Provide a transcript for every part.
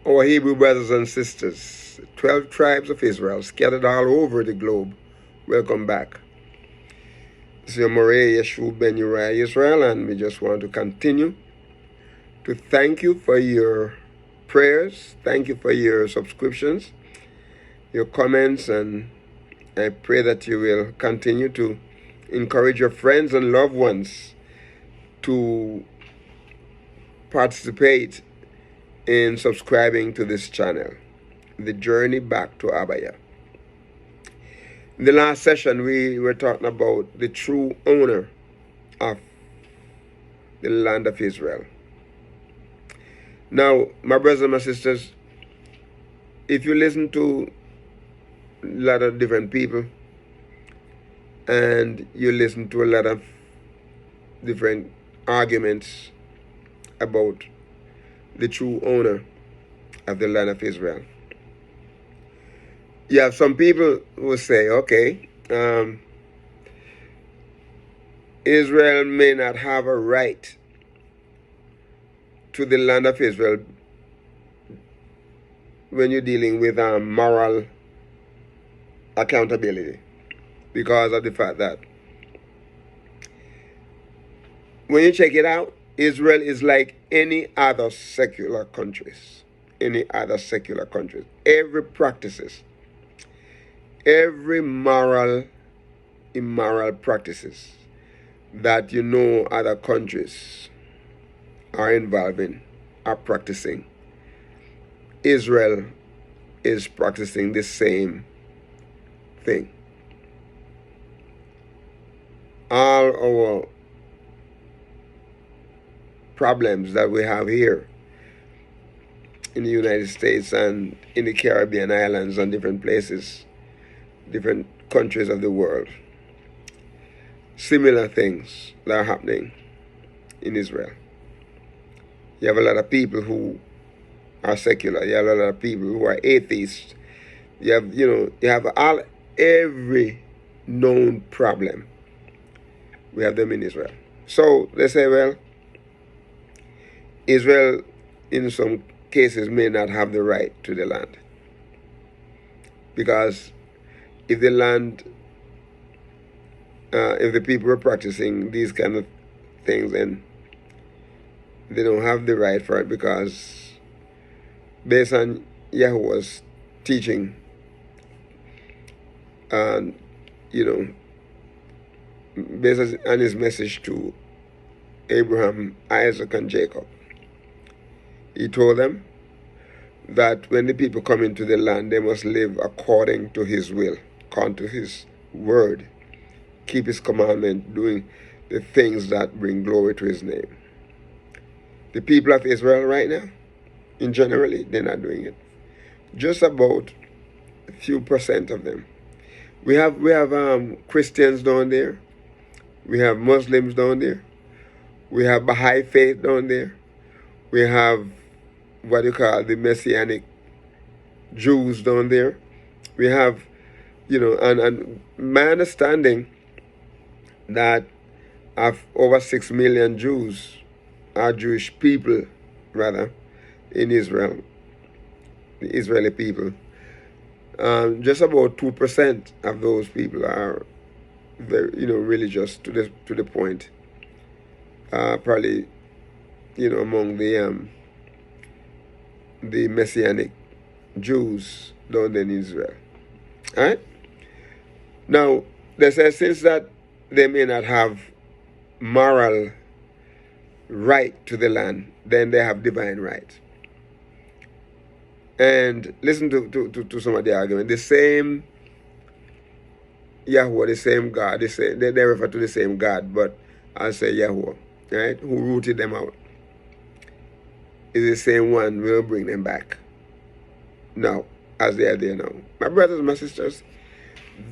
Our Hebrew brothers and sisters, 12 tribes of Israel scattered all over the globe, welcome back. This is your Moray Yeshua Ben Uriah Israel, and we just want to continue to thank you for your prayers. Thank you for your subscriptions, your comments, and I pray that you will continue to encourage your friends and loved ones to participate in subscribing to this channel, The Journey Back to Abba. In the last session, we were talking about the true owner of the land of Israel. Now, my brothers and my sisters, if you listen to a lot of different people and you listen to a lot of different arguments about the true owner of the land of Israel, you have some people who say, okay, Israel may not have a right to the land of Israel when you're dealing with moral accountability, because of the fact that when you check it out, Israel is like any other secular countries. Every practices, every moral, immoral practices that other countries are involved in, are practicing, Israel is practicing the same thing. All our problems that we have here in the United States and in the Caribbean islands and different places, different countries of the world, similar things that are happening in Israel. You have a lot of people who are secular. You have a lot of people who are atheists. You have every known problem. We have them in Israel. So they say, well, Israel in some cases may not have the right to the land, because if the land, if the people are practicing these kind of things, then they don't have the right for it, because based on Yahuah's teaching, and based on his message to Abraham, Isaac, and Jacob, he told them that when the people come into the land, they must live according to his will, according to his word, keep his commandment, doing the things that bring glory to his name. The people of Israel right now, in generally, they're not doing it. Just about a few percent of them. We have Christians down there. We have Muslims down there. We have Baha'i faith down there. We have what you call the Messianic Jews down there. We have, and my understanding that of over 6 million Jews, are Jewish people, rather, in Israel, the Israeli people. Just about 2% of those people are very, religious to the point. Probably, among the Messianic Jews down there in Israel. All right? Now, they say since that they may not have moral right to the land, then they have divine right. And listen to some of the argument. The same Yahuah, the same God, they refer to the same God, but I'll say Yahuah, right, who rooted them out, is the same one will bring them back now, as they are there now. My brothers and my sisters,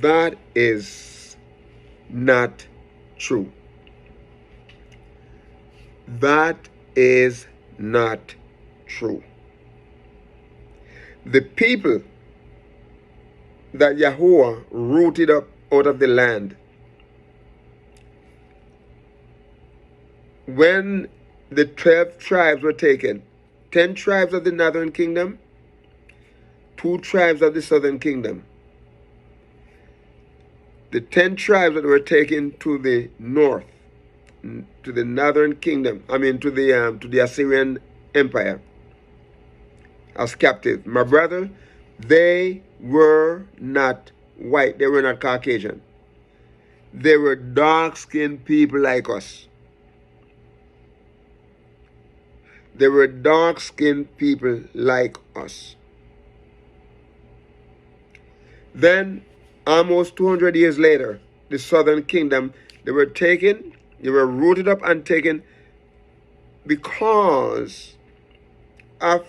that is not true. That is not true. The people that Yahuah rooted up out of the land, when the 12 tribes were taken 10 tribes of the northern kingdom, 2 tribes of the southern kingdom. The 10 tribes that were taken to the north, to the northern kingdom, to the Assyrian Empire as captives. My brother, they were not white. They were not Caucasian. They were dark-skinned people like us. They were dark-skinned people like us. Then, almost 200 years later, the southern kingdom, they were taken, they were rooted up and taken because of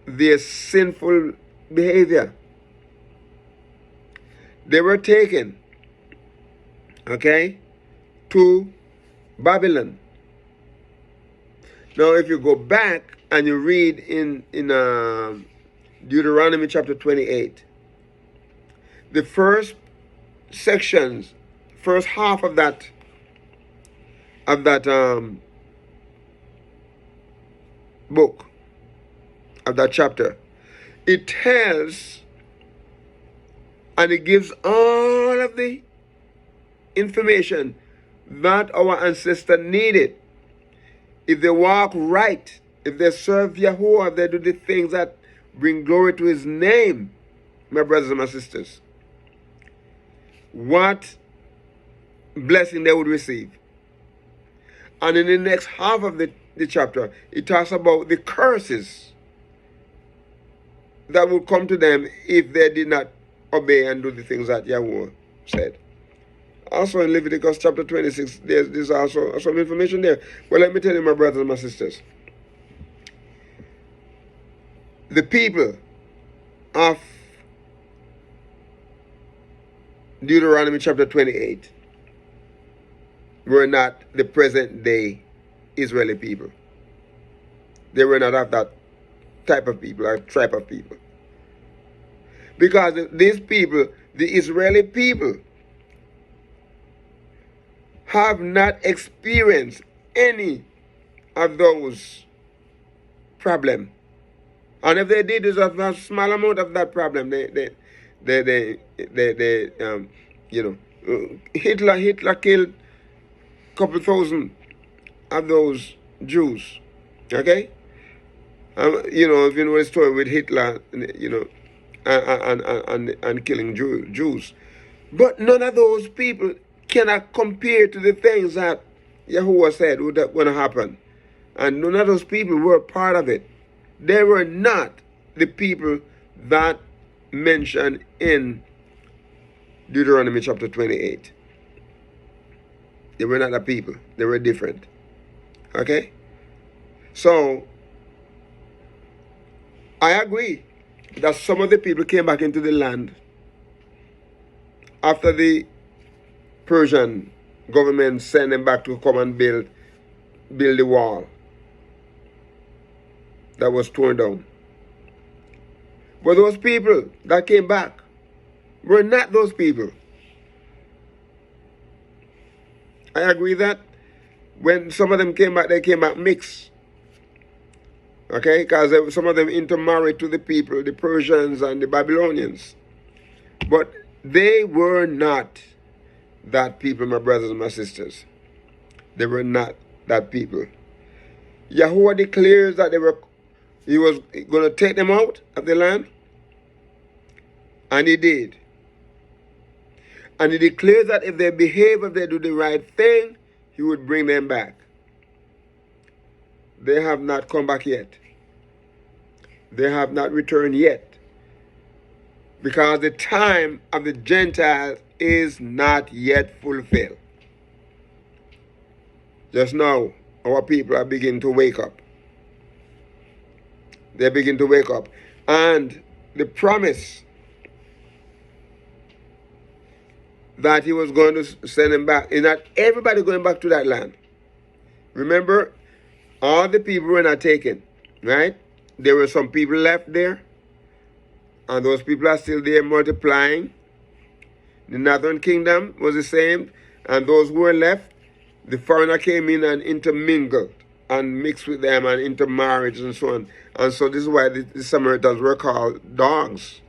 their sinful behavior. They were taken, okay, to Babylon. Now, if you go back and you read in Deuteronomy chapter 28, the first sections, first half of that book, of that chapter, it tells and it gives all of the information that our ancestors needed. If they walk right, if they serve Yahuwah, if they do the things that bring glory to His name, my brothers and my sisters, what blessing they would receive. And in the next half of the chapter, it talks about the curses that would come to them if they did not obey and do the things that Yahuwah said. Also in Leviticus chapter 26, there's also some information there. Well, let me tell you, my brothers and my sisters, the people of Deuteronomy chapter 28 were not the present day Israeli people. They were not of that type of people, or tribe of people. Because these people, the Israeli people, have not experienced any of those problems. And if they did, there's a small amount of that problem. Hitler killed a couple thousand of those Jews. Okay? If you know the story with Hitler, and killing Jews. But none of those people cannot compare to the things that Yahuwah said would going to happen. And none of those people were part of it. They were not the people that mentioned in Deuteronomy chapter 28. They were not the people. They were different. Okay? So, I agree that some of the people came back into the land after the Persian government sent them back to come and build the wall that was torn down. But those people that came back were not those people. I agree that when some of them came back, they came back mixed. Okay, because some of them intermarried to the people, the Persians and the Babylonians. But they were not that people, my brothers and my sisters. They were not that people. Yahuwah declares that He was going to take them out of the land. And He did. And He declares that if they behave, if they do the right thing, He would bring them back. They have not come back yet. They have not returned yet. Because the time of the Gentiles is not yet fulfilled. Just now, our people are beginning to wake up. They begin to wake up. And the promise that He was going to send them back is not everybody going back to that land. Remember, all the people were not taken, right? There were some people left there, and those people are still there multiplying. The northern kingdom was the same, and those who were left, the foreigner came in and intermingled and mix with them and intermarriage and so on. And so this is why the Samaritans were called dogs,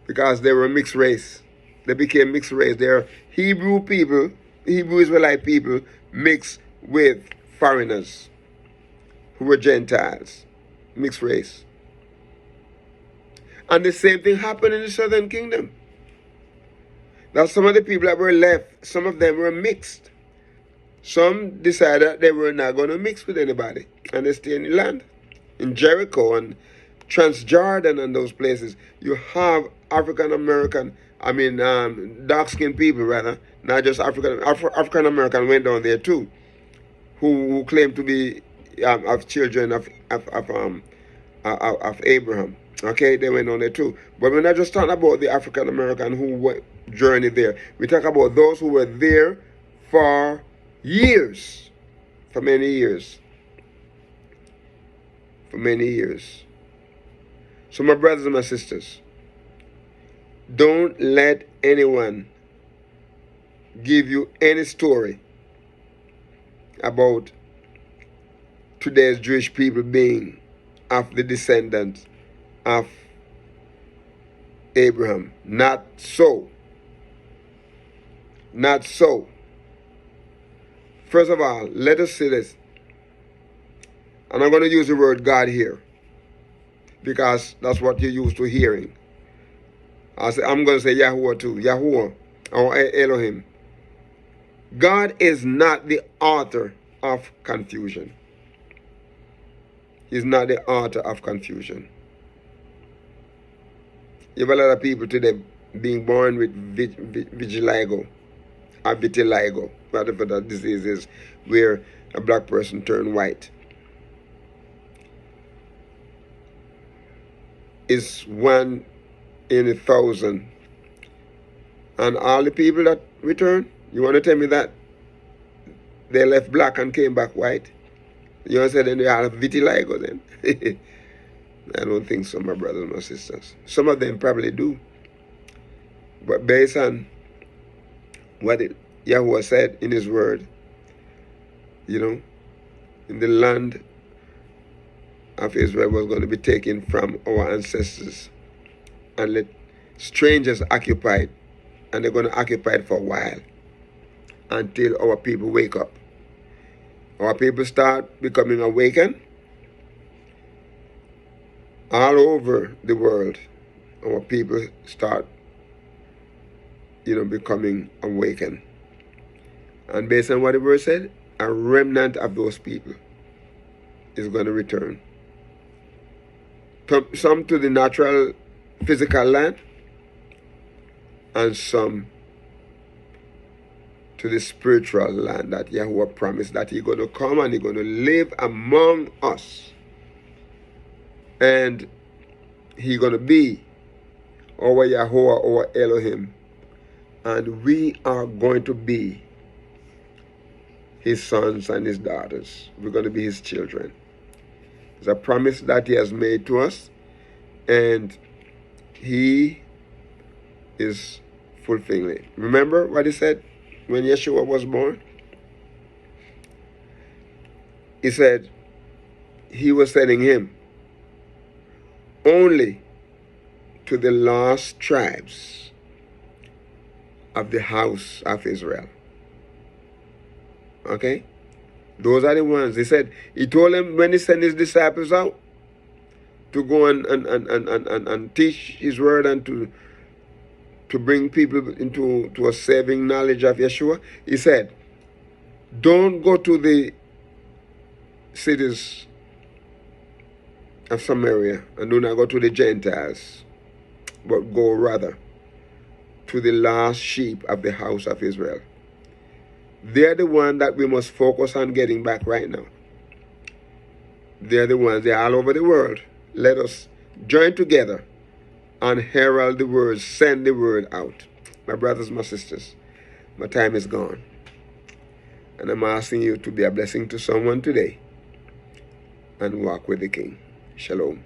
because they were mixed race. They became mixed race. They're Hebrew people, Hebrew Israelite people mixed with foreigners who were Gentiles, mixed race. And the same thing happened in the southern kingdom. Now some of the people that were left, some of them were mixed. Some decided they were not going to mix with anybody, and they stayed in the land. In Jericho and Transjordan and those places, you have African American, dark-skinned people rather, not just African American went down there too, who claim to be of children of Abraham. Okay, they went on there too. But we're not just talking about the African American who journeyed there. We talk about those who were there for years, for many years. For many years. So my brothers and my sisters, don't let anyone give you any story about today's Jewish people being of the descendants of Abraham. Not so. Not so. First of all, let us see this. And I'm going to use the word God here, because that's what you're used to hearing. I'm going to say Yahuwah too. Yahuwah or Elohim. God is not the author of confusion. He's not the author of confusion. You have a lot of people today being born with vitiligo or vitiligo, whatever that disease is, where a black person turned white. It's 1 in 1,000. And all the people that return, you want to tell me that they left black and came back white? You want to say then they have vitiligo then? I don't think so, my brothers and my sisters. Some of them probably do. But based on what Yahuwah said in his word, in the land of Israel was going to be taken from our ancestors and let strangers occupy it. And they're going to occupy it for a while until our people wake up. Our people start becoming awakened all over the world. Our people start, becoming awakened. And based on what the word said, a remnant of those people is going to return. Some to the natural physical land, and some to the spiritual land that Yahuwah promised that he's going to come and he's going to live among us. And he's going to be our Yahuwah, our Elohim. And we are going to be his sons and his daughters. We're going to be his children. It's a promise that he has made to us, and he is fulfilling it. Remember what he said when Yeshua was born? He said he was sending him only to the lost tribes of the house of Israel. Okay? Those are the ones. He told them when he sent his disciples out to go and teach his word and to bring people into a saving knowledge of Yeshua. He said, don't go to the cities of Samaria and do not go to the Gentiles, but go rather to the lost sheep of the house of Israel. They're the one that we must focus on getting back right now. They're the ones. They're all over the world. Let us join together and herald the word, send the word out. My brothers, my sisters, my time is gone. And I'm asking you to be a blessing to someone today and walk with the King. Shalom.